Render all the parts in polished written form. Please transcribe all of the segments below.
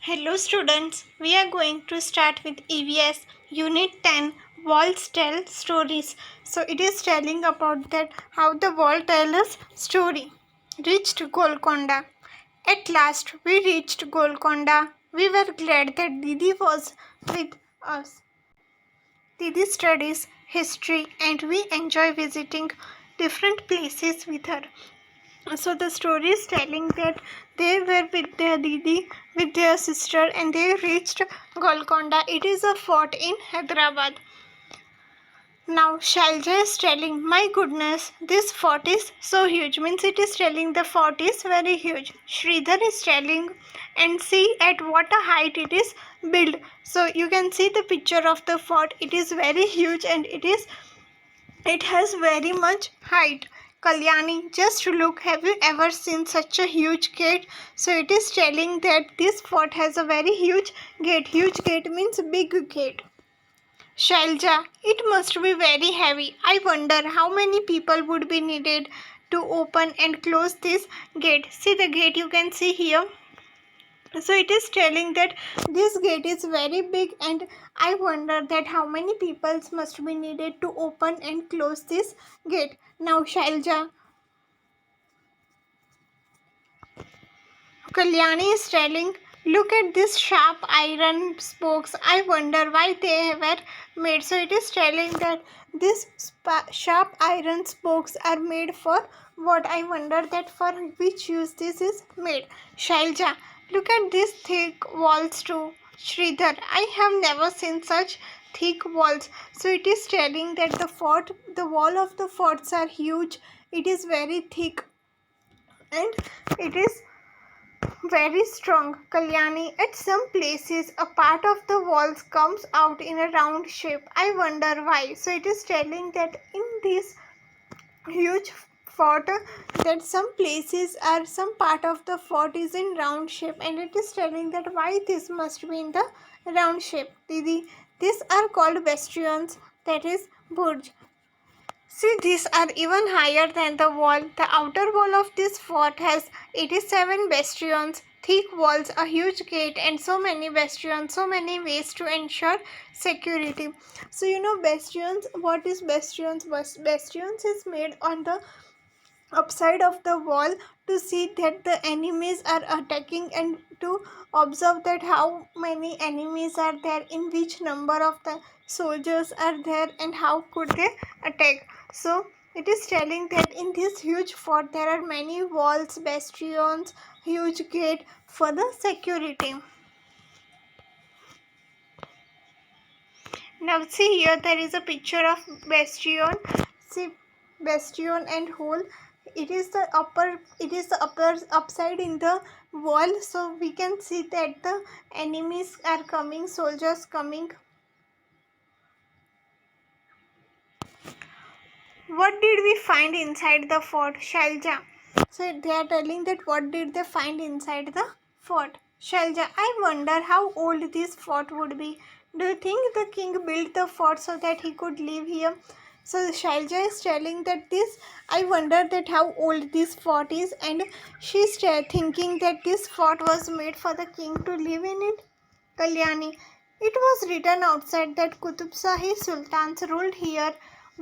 Hello students, we are going to start with EVS Unit 10 Walls Tell Stories. So it is telling about that how the wall tell us story. Reached Golconda. At last we reached Golconda. We were glad that Didi was with us. Didi studies history and we enjoy visiting different places with her. So the story is telling that they were with their Didi, with their sister, and they reached Golconda. It is a fort in Hyderabad. Now Shailja is telling, my goodness, this fort is so huge. Means it is telling the fort is very huge. Sridhar is telling, and see at what a height it is built. So you can see the picture of the fort. It is very huge and it has very much height. Kalyani, just look, have you ever seen such a huge gate? So it is telling that this fort has a very huge gate. Huge gate means big gate. Shailja, it must be very heavy. I wonder how many people would be needed to open and close this gate. See the gate you can see here. So it is telling that this gate is very big and I wonder that how many people must be needed to open and close this gate. Now Shailja, Kalyani is telling, look at this sharp iron spokes. I wonder why they were made. So it is telling that these sharp iron spokes are made for what? I wonder that for which use this is made. Shailja, look at these thick walls too. Sridhar, I have never seen such thick walls. So it is telling that the wall of the forts are huge. It is very thick and it is very strong. Kalyani, at some places a part of the walls comes out in a round shape. I wonder why. So it is telling that in this huge fort that some places are some part of the fort is in round shape and it is telling that why this must be in the round shape. Didi, these are called bastions, that is burj. See, these are even higher than the wall. The outer wall of this fort has 87 bastions, thick walls, a huge gate, and so many bastions, so many ways to ensure security. So, you know, bastions, what is bastions? Bastions is made on the upside of the wall to see that the enemies are attacking and to observe that how many enemies are there, in which number of the soldiers are there and how could they attack. So it is telling that in this huge fort there are many walls, bastions, huge gate for the security. Now see here, there is a picture of bastion. See, bastion and hole. It is the upper upside in the wall, so we can see that the enemies are coming, soldiers coming. What did we find inside the fort, Shailja? So they are telling that what did they find inside the fort. Shailja, I wonder how old this fort would be. Do you think the king built the fort so that he could live here? So Shailja is telling that this, I wonder that how old this fort is, and she's thinking that this fort was made for the king to live in it. Kalyani, it was written outside that Qutub Shahi sultans ruled here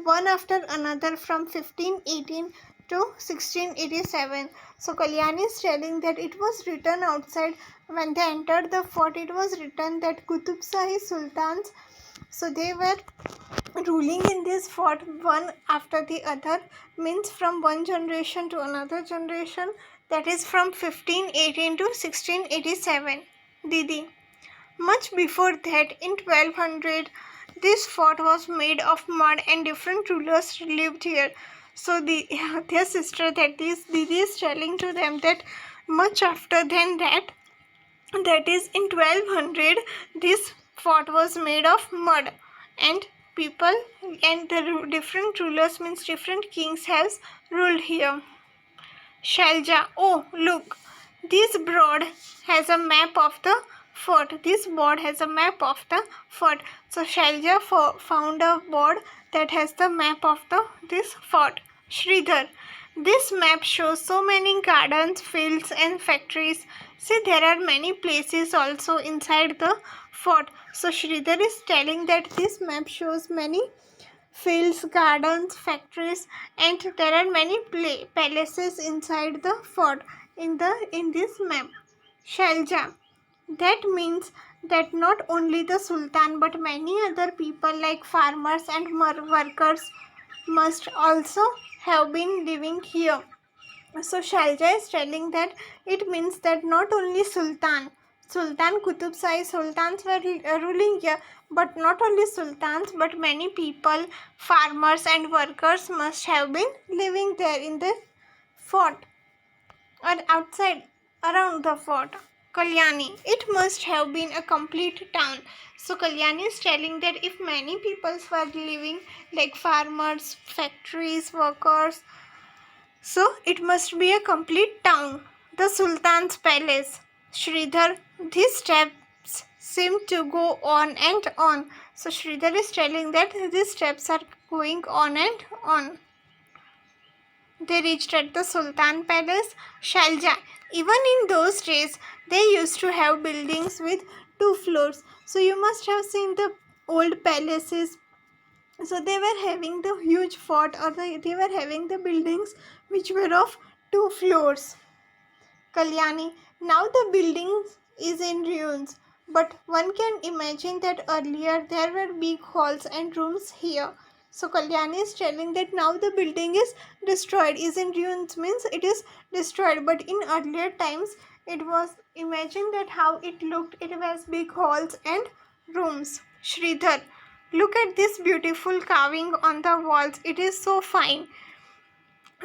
one after another from 1518 to 1687. So Kalyani is telling that it was written outside when they entered the fort. It was written that Qutub Shahi sultans, so they were ruling in this fort one after the other, means from one generation to another generation, that is from 1518 to 1687. Didi, much before that, in 1200, this fort was made of mud and different rulers lived here. So their sister, that is Didi, is telling to them that much after than that, that is in 1200, this fort was made of mud and people and the different rulers, means different kings, has ruled here. Shailja, oh look, this board has a map of the fort. This board has a map of the fort. So Shailja found a board that has the map of this fort. Sridhar, This map shows so many gardens, fields and factories. See, there are many places also inside the fort. So Sridhar is telling that this map shows many fields, gardens, factories, and there are many palaces inside the fort in this map. Shalja. That means that not only the Sultan but many other people like farmers and workers must also have been living here. So Shalja is telling that it means that not only Sultan Qutub Shah sultans were ruling here, but not only sultans but many people, farmers and workers must have been living there in the fort or outside around the fort. Kalyani, it must have been a complete town. So Kalyani is telling that if many people were living like farmers, factories, workers, so it must be a complete town. The Sultan's palace. Sridhar, these steps seem to go on and on. So Sridhar is telling that these steps are going on and on. They reached at the Sultan Palace, Shalja. Even in those days, they used to have buildings with 2 floors. So you must have seen the old palaces. So they were having the huge fort, or they were having the buildings which were of 2 floors. Kalyani, now the building is in ruins, but one can imagine that earlier there were big halls and rooms here. So Kalyani is telling that now the building is destroyed, is in ruins means it is destroyed, but in earlier times it was, imagine that how it looked, it was big halls and rooms. Sridhar, look at this beautiful carving on the walls, it is so fine.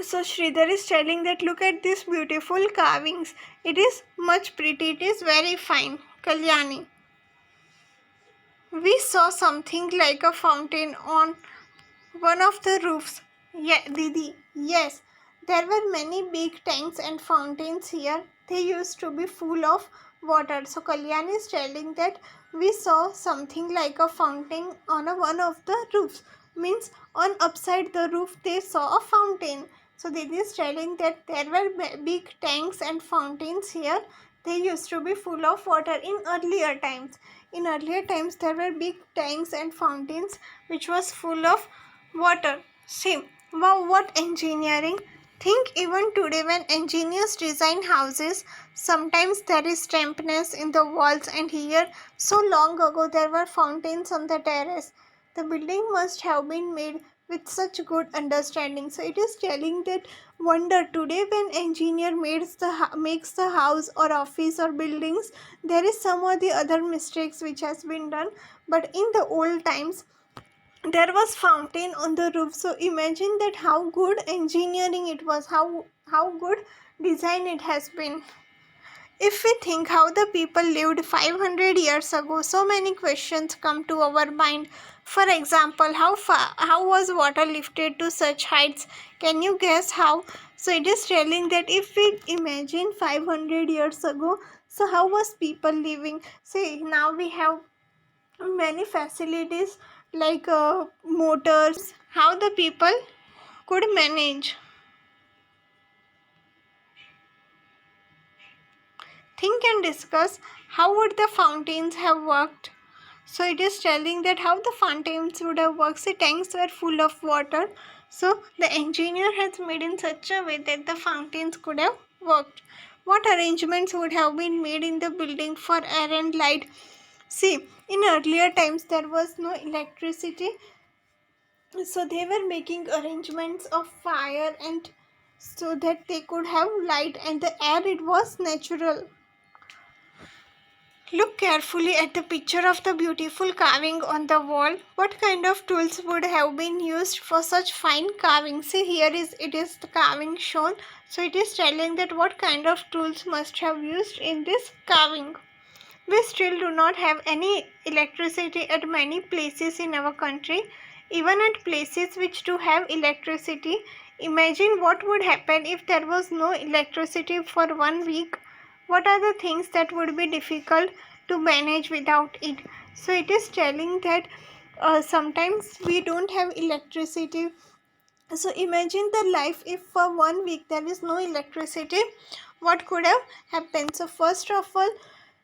So Sridhar is telling that look at these beautiful carvings. It is much pretty. It is very fine. Kalyani. We saw something like a fountain on one of the roofs. Yeah, Didi. Yes, there were many big tanks and fountains here. They used to be full of water. So Kalyani is telling that we saw something like a fountain on one of the roofs. Means on upside the roof they saw a fountain. So Didi is telling that there were big tanks and fountains here. They used to be full of water in earlier times. In earlier times there were big tanks and fountains which was full of water. See, wow, what engineering! Think even today when engineers design houses, sometimes there is dampness in the walls, and here, so long ago, there were fountains on the terrace. The building must have been made with such good understanding. So it is telling that wonder today when engineer makes the house or office or buildings, there is some or the other mistakes which has been done. But in the old times, there was fountain on the roof. So imagine that how good engineering it was, how good design it has been. If we think how the people lived 500 years ago, so many questions come to our mind. For example, how was water lifted to such heights? Can you guess how? So it is telling that if we imagine 500 years ago, so how was people living? See, now we have many facilities like motors. How the people could manage. Think and discuss how would the fountains have worked. So it is telling that how the fountains would have worked. The tanks were full of water, so the engineer has made in such a way that the fountains could have worked. What arrangements would have been made in the building for air and light? See, in earlier times there was no electricity, so they were making arrangements of fire and so that they could have light, and the air, it was natural. Look carefully at the picture of the beautiful carving on the wall. What kind of tools would have been used for such fine carving? See, here it is the carving shown. So it is telling that what kind of tools must have used in this carving. We still do not have any electricity at many places in our country. Even at places which do have electricity, imagine what would happen if there was no electricity for 1 week. What are the things that would be difficult to manage without it? So it is telling that sometimes we don't have electricity So imagine the life if for 1 week there is no electricity. What could have happened? So first of all,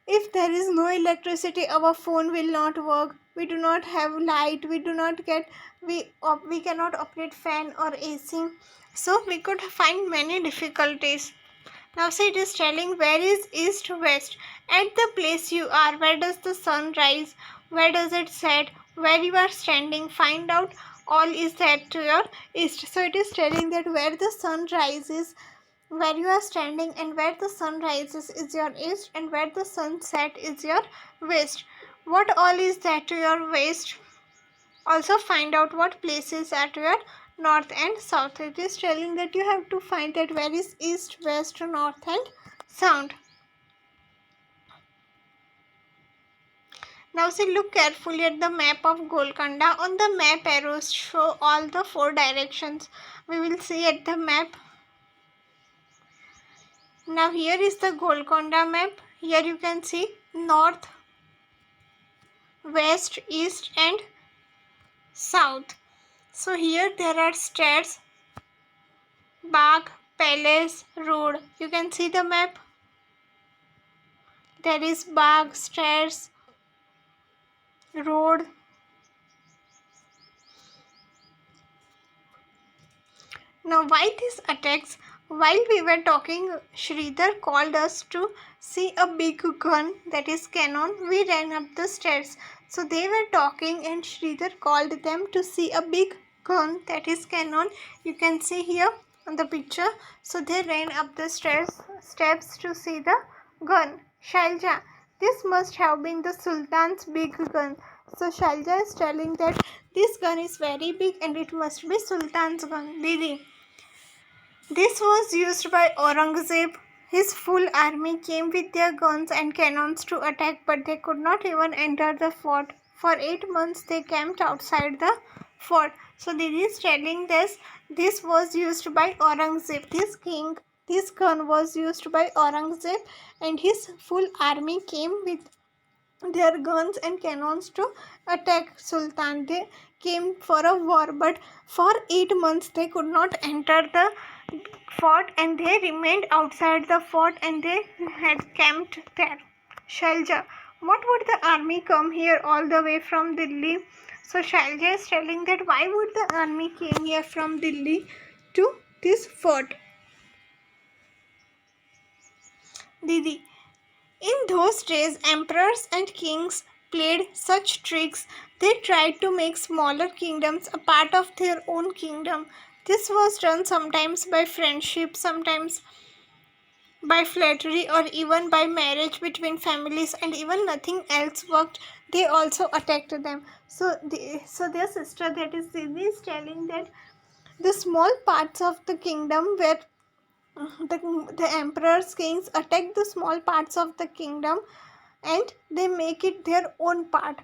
if there is no electricity, our phone will not work. We do not have light. We do not get we cannot operate fan or AC. So we could find many difficulties. Now see, it is telling where is east west. At the place you are, where does the sun rise? Where does it set? Where you are standing, find out all is that to your east. So it is telling that where the sun rises, where you are standing, and where the sun rises is your east, and where the sun set is your west. What all is that to your west? Also find out what places are to your north and south. It is telling that you have to find that where is east, west, north and south. Now see, look carefully at the map of Golconda. On the map, arrows show all the 4 directions. We will see at the map. Now here is the Golconda map. Here you can see north, west, east and south. So here there are stairs, Bagh, palace, road. You can see the map. There is Bagh, stairs, road. Now why these attacks? While we were talking, Sridhar called us to see a big gun, that is cannon. We ran up the stairs. So they were talking and Sridhar called them to see a big gun, that is cannon. You can see here on the picture. So they ran up the steps to see the gun. Shailja, this must have been the Sultan's big gun. So Shailja is telling that this gun is very big and it must be Sultan's gun. Didi, this was used by Aurangzeb. His full army came with their guns and cannons to attack, but they could not even enter the fort. For 8 months they camped outside the fort. So this is telling this was used by Aurangzeb. This gun was used by Aurangzeb and his full army came with their guns and cannons to attack Sultan. They came for a war, but for 8 months they could not enter the fort and they remained outside the fort and they had camped there. Shailja, what would the army come here all the way from Delhi? So Shailja is telling that why would the army came here from Delhi to this fort? Didi, in those days, emperors and kings played such tricks. They tried to make smaller kingdoms a part of their own kingdom. This was done sometimes by friendship, sometimes by flattery, or even by marriage between families, and even nothing else worked. They also attacked them. So their sister, that is Didi, is telling that the small parts of the kingdom where the emperors kings attack the small parts of the kingdom and they make it their own part,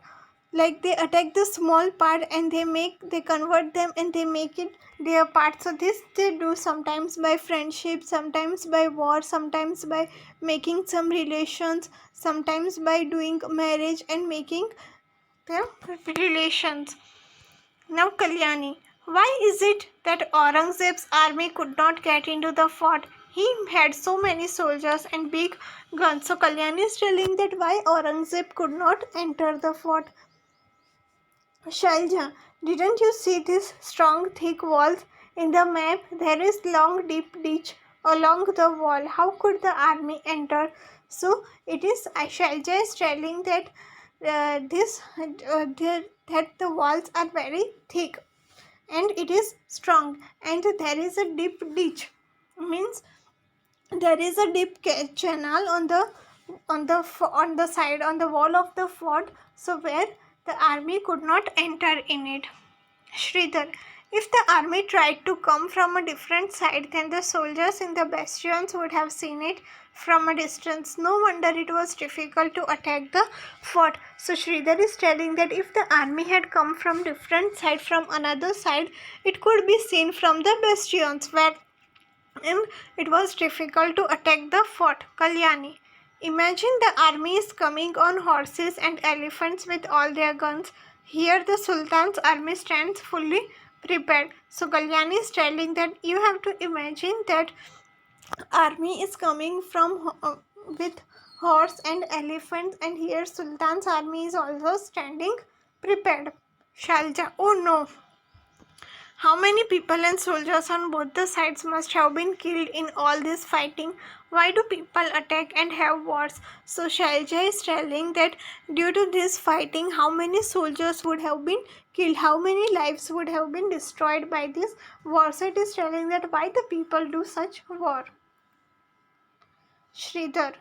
like they attack the small part and they convert them and they make it their part. So this they do sometimes by friendship, sometimes by war, sometimes by making some relations, sometimes by doing marriage and making their relations. Now Kalyani, why is it that Aurangzeb's army could not get into the fort? He had so many soldiers and big guns. So Kalyani is telling that why Aurangzeb could not enter the fort. Shailja, didn't you see these strong thick walls? In the map there is long deep ditch along the wall. How could the army enter? So it is Shailja is telling that that the walls are very thick and it is strong and there is a deep ditch, means there is a deep channel on the side on the wall of the fort, so where the army could not enter in it. Sridhar, if the army tried to come from a different side, then the soldiers in the bastions would have seen it from a distance. No wonder it was difficult to attack the fort. So Sridhar is telling that if the army had come from different side, from another side, it could be seen from the bastions where and it was difficult to attack the fort. Kalyani, imagine the army is coming on horses and elephants with all their guns. Here the Sultan's army stands fully prepared. So Kalyani is telling that you have to imagine that army is coming from with horse and elephant, and here Sultan's army is also standing prepared. Shalja, oh no, how many people and soldiers on both the sides must have been killed in all this fighting? Why do people attack and have wars? So Shailja is telling that due to this fighting, how many soldiers would have been killed, how many lives would have been destroyed by this war. So it is telling that why the people do such war. Sridhar.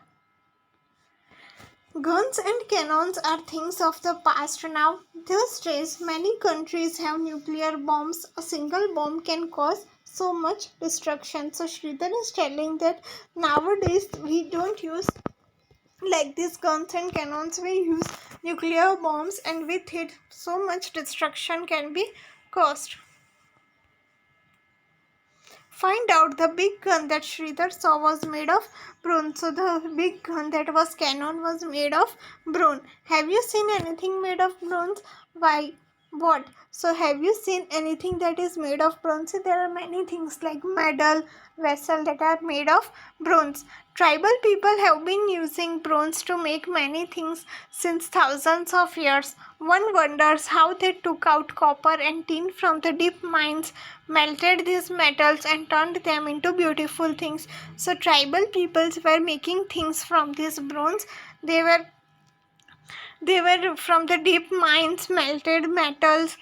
Guns and cannons are things of the past now. These days, many countries have nuclear bombs. A single bomb can cause so much destruction. So Sridhar is telling that nowadays we don't use like these guns and cannons. We use nuclear bombs, and with it, so much destruction can be caused. Find out the big gun that Sridhar saw was made of bronze. So the big gun that was cannon was made of bronze. Have you seen anything made of bronze? Why? What? So have you seen anything that is made of bronze? There are many things like medal, vessel that are made of bronze. Tribal people have been using bronze to make many things since thousands of years. One wonders how they took out copper and tin from the deep mines, melted these metals and turned them into beautiful things. So tribal peoples were making things from this bronze. They were from the deep mines, melted metals,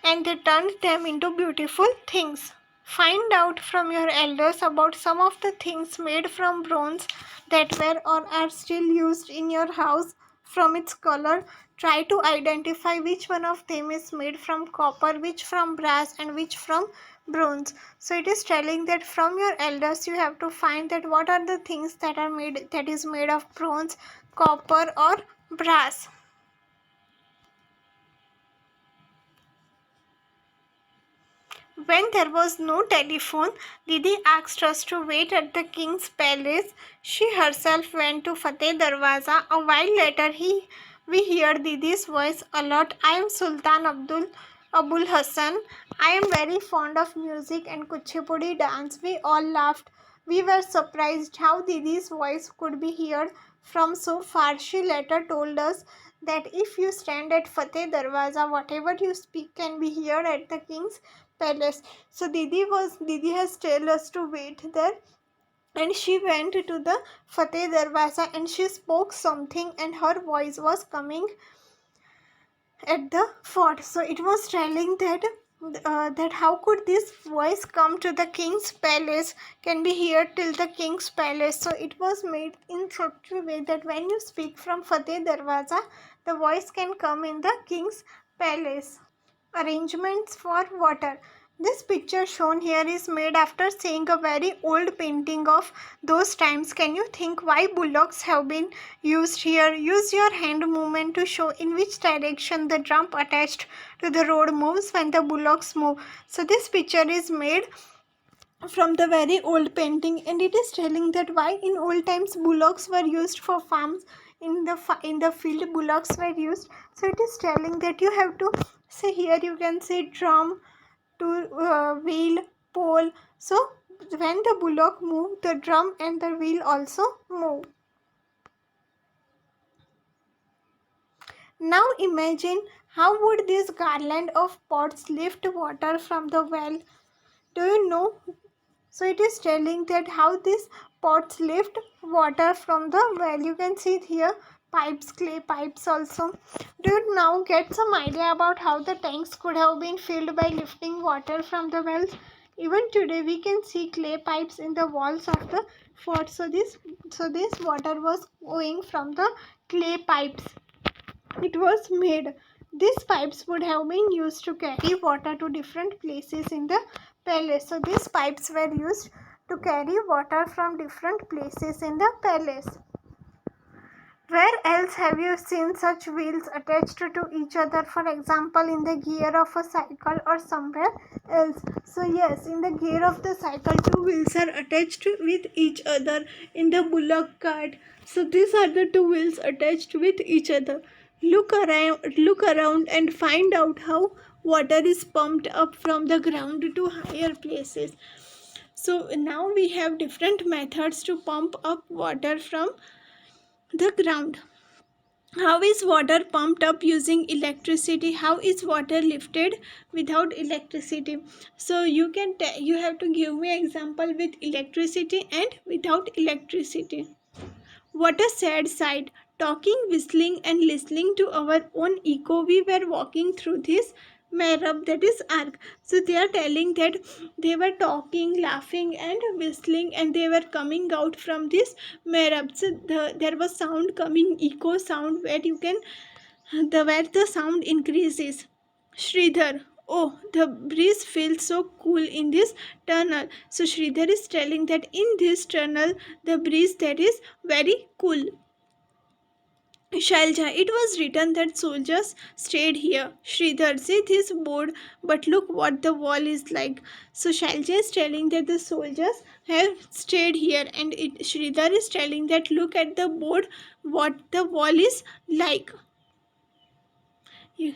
and they turned them into beautiful things. Find out from your elders about some of the things made from bronze that were or are still used in your house. From its color, try to identify which one of them is made from copper, which from brass, and which from bronze. So it is telling that from your elders you have to find that what are the things that is made of bronze, copper, or brass. When there was no telephone, Didi asked us to wait at the king's palace. She herself went to Fateh Darwaza. A while later, we heard Didi's voice a lot. I am Sultan Abul Hassan. I am very fond of music and Kuchipudi dance. We all laughed. We were surprised how Didi's voice could be heard from so far. She later told us that if you stand at Fateh Darwaza, whatever you speak can be heard at the king's palace. So Didi has told us to wait there, and she went to the Fateh Darwaza and she spoke something, and her voice was coming at the fort. So it was telling that how could this voice come to the king's palace, can be heard till the king's palace. So it was made in such a way that when you speak from Fateh Darwaza, the voice can come in the king's palace. Arrangements for water. This picture shown here is made after seeing a very old painting of those times. Can you think why bullocks have been used here? Use your hand movement to show in which direction the drum attached to the road moves when the bullocks move. So this picture is made from the very old painting, and it is telling that why in old times bullocks were used for farms. In the field bullocks were used. So it is telling that you have to say here, you can say drum to wheel, pole. So when the bullock move, the drum and the wheel also move. Now imagine how would this garland of pots lift water from the well. Do you know? So it is telling that how these pots lift water from the well. You can see it here, pipes, clay pipes also. Do you now get some idea about how the tanks could have been filled by lifting water from the wells? Even today we can see clay pipes in the walls of the fort. So this water was going from the clay pipes. It was made. These pipes would have been used to carry water to different places in the palace. So these pipes were used to carry water from different places in the palace. Where else have you seen such wheels attached to each other? For example, in the gear of a cycle or somewhere else. So yes, in the gear of the cycle, two wheels are attached with each other. In the bullock cart, so these are the two wheels attached with each other. Look around and find out how water is pumped up from the ground to higher places. So now we have different methods to pump up water from the ground. How is water pumped up using electricity? How is water lifted without electricity? So you have to give me example with electricity and without electricity. What a sad sight. Talking, whistling, and listening to our own echo. We were walking through this mehrab, that is ark. So they are telling that they were talking, laughing, and whistling, and they were coming out from this mehrab. So there was sound coming, echo sound, where you can where the sound increases. Sridhar, oh, the breeze feels so cool in this tunnel. So Sridhar is telling that in this tunnel, the breeze that is very cool. Shailja, it was written that soldiers stayed here. Sridhar, see this board, but look what the wall is like. So Shailja is telling that the soldiers have stayed here, and Sridhar is telling that look at the board, what the wall is like. Yeah.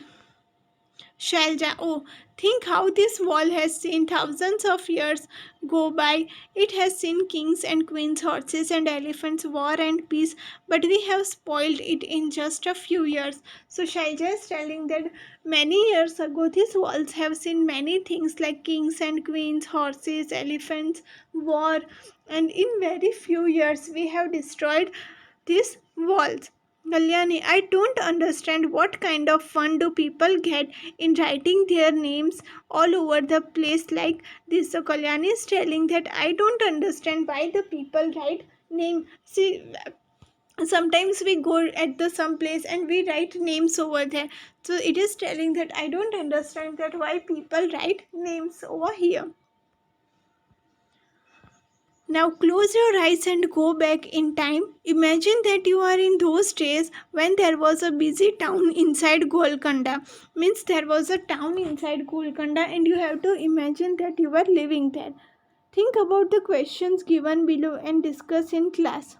Shailja, oh, think how this wall has seen thousands of years go by. It has seen kings and queens, horses and elephants, war and peace, but we have spoiled it in just a few years. So Shailja is telling that many years ago these walls have seen many things like kings and queens, horses, elephants, war, and in very few years we have destroyed these walls. Kalyani, I don't understand what kind of fun do people get in writing their names all over the place like this. So Kalyani is telling that I don't understand why the people write name. See, sometimes we go at the some place and we write names over there. So it is telling that I don't understand that why people write names over here. Now close your eyes and go back in time. Imagine that you are in those days when there was a busy town inside Golconda. Means there was a town inside Golconda and you have to imagine that you were living there. Think about the questions given below and discuss in class.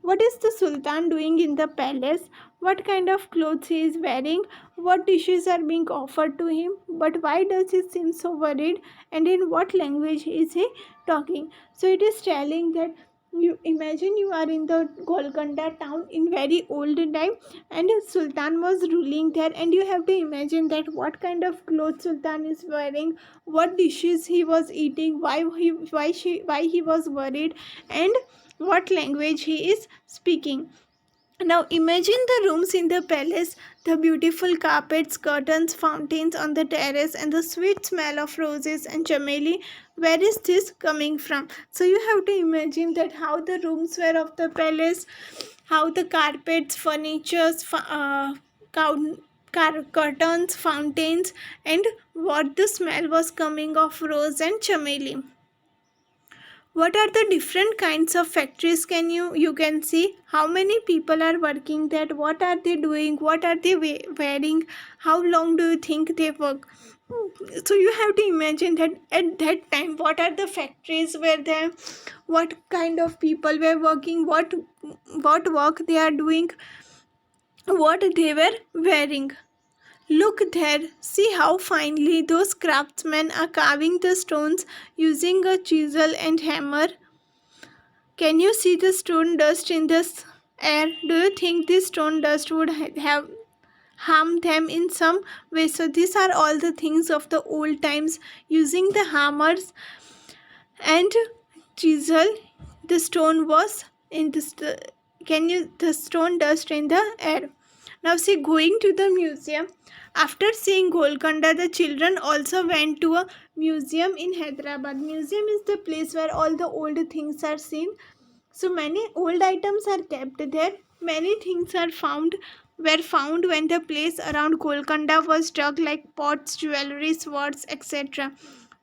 What is the Sultan doing in the palace? What kind of clothes he is wearing? What dishes are being offered to him? But why does he seem so worried? And in what language is he talking? So it is telling that you imagine you are in the Golconda town in very old time and Sultan was ruling there, and you have to imagine that what kind of clothes Sultan is wearing, what dishes he was eating, why he was worried, and what language he is speaking. Now imagine the rooms in the palace, the beautiful carpets, curtains, fountains on the terrace, and the sweet smell of roses and chameli. Where is this coming from? So you have to imagine that how the rooms were of the palace, how the carpets, furnitures, curtains, fountains, and what the smell was coming of rose and chameli. What are the different kinds of factories you can see? How many people are working there? What are they doing? What are they wearing? How long do you think they work? So you have to imagine that at that time what are the factories were there, what kind of people were working, what work they are doing, what they were wearing. Look there, see how finely those craftsmen are carving the stones using a chisel and hammer. Can you see the stone dust in this air? Do you think this stone dust would have harmed them in some way? So these are all the things of the old times, using the hammers and chisel. The stone was in this. Can you the stone dust in the air? Now see, going to the museum. After seeing Golconda, the children also went to a museum in Hyderabad. Museum is the place where all the old things are seen. So many old items are kept there. Many things were found when the place around Golconda was dug, like pots, jewelry, swords, etc.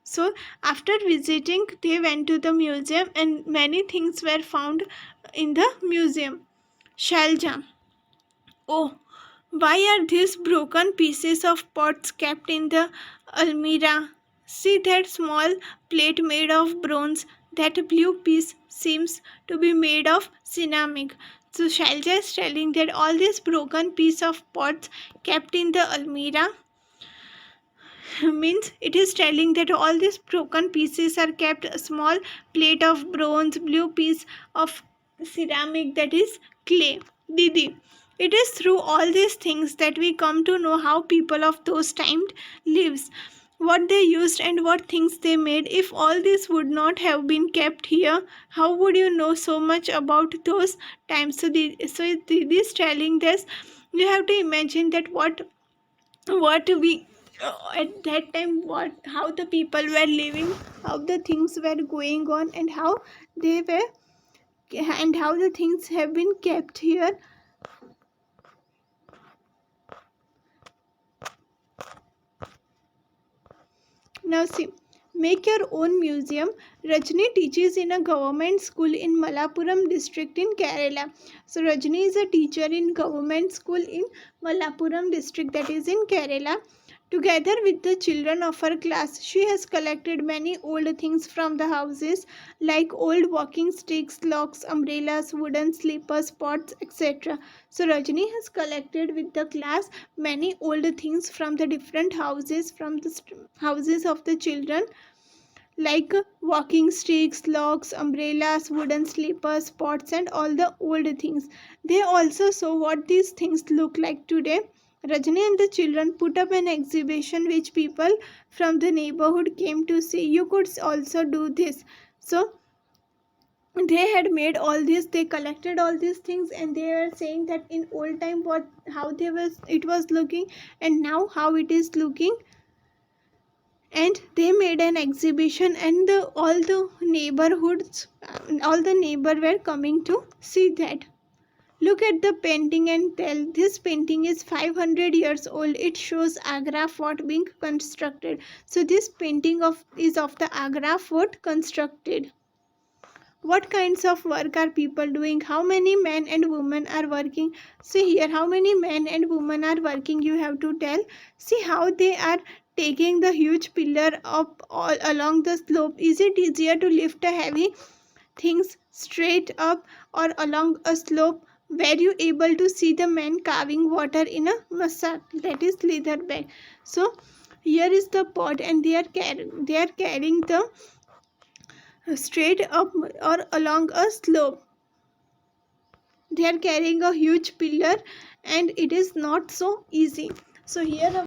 So after visiting, they went to the museum and many things were found in the museum. Shailja. Oh, why are these broken pieces of pots kept in the almirah? See that small plate made of bronze. That blue piece seems to be made of ceramic. So Shailja is telling that all these broken piece of pots kept in the almirah means it is telling that all these broken pieces are kept a small plate of bronze, blue piece of ceramic, that is clay. Didi, it is through all these things that we come to know how people of those times lives, what they used and what things they made. If all this would not have been kept here, how would you know so much about those times? So Didi is telling this. You have to imagine that what we at that time, what how the people were living, how the things were going on, and how they were, and how the things have been kept here. Now see, make your own museum. Rajni teaches in a government school in Malappuram district in Kerala. So Rajni is a teacher in government school in Malappuram district, that is in Kerala. Together with the children of her class, she has collected many old things from the houses like old walking sticks, locks, umbrellas, wooden sleepers, pots, etc. So Rajni has collected with the class many old things from the different houses, from the houses of the children, like walking sticks, locks, umbrellas, wooden sleepers, pots, and all the old things. They also saw what these things look like today. Rajni and the children put up an exhibition which people from the neighborhood came to see. You could also do this. So they had made all this, they collected all these things, and they were saying that in old time what, how they was, it was looking, and now how it is looking. And they made an exhibition, and all the neighborhoods, all the neighbor were coming to see that. Look at the painting and tell, this painting is 500 years old. It shows Agra fort being constructed. So this painting is of the Agra fort constructed. What kinds of work are people doing? How many men and women are working? See here, how many men and women are working, you have to tell. See how they are taking the huge pillar up all along the slope. Is it easier to lift a heavy things straight up or along a slope? Were you able to see the men carving water in a masak, that is leather bag? So here is the pot, and they are carrying the straight up or along a slope. They are carrying a huge pillar, and it is not so easy. So here